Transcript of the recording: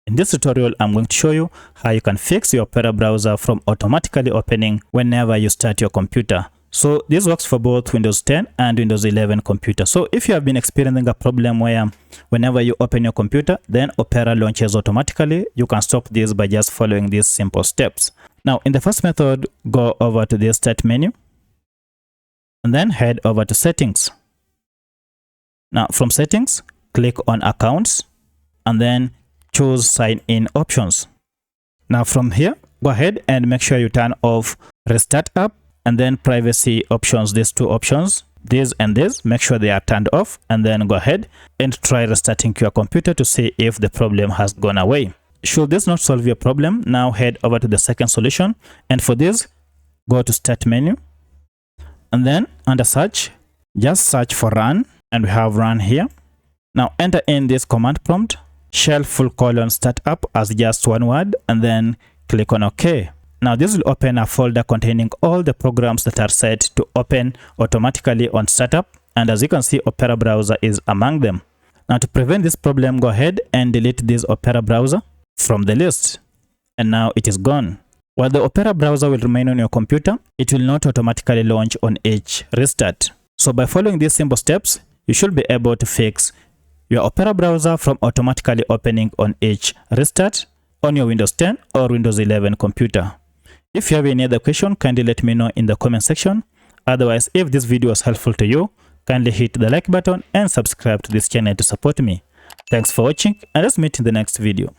In this tutorial, I'm going to show you how you can fix your Opera browser from automatically opening whenever you start your computer. So this works for both Windows 10 and Windows 11 computer. So if you have been experiencing a problem where whenever you open your computer, then Opera launches automatically, you can stop this by just following these simple steps. Now, in the first method, go over to the Start menu and then head over to Settings. Now, from Settings, click on Accounts and then choose Sign In options. Now, from here, go ahead and make sure you turn off Restart App and then Privacy options, these two options, this and this, make sure they are turned off, and then go ahead and try restarting your computer to see if the problem has gone away. Should this not solve your problem, now head over to the second solution, and for this, go to Start menu, and then under Search, just search for Run, and we have Run here. Now enter in this command prompt, shell :startup as just one word, and then click on OK. Now this will open a folder containing all the programs that are set to open automatically on startup, and as you can see, Opera browser is among them. Now to prevent this problem, go ahead and delete this Opera browser from the list, and now it is gone. While the Opera browser will remain on your computer, it will not automatically launch on each restart. So by following these simple steps, you should be able to fix your Opera browser from automatically opening on each restart on your Windows 10 or Windows 11 computer. If you have any other question, kindly let me know in the comment section. Otherwise, if this video was helpful to you, kindly hit the like button and subscribe to this channel to support me. Thanks for watching, and let's meet in the next video.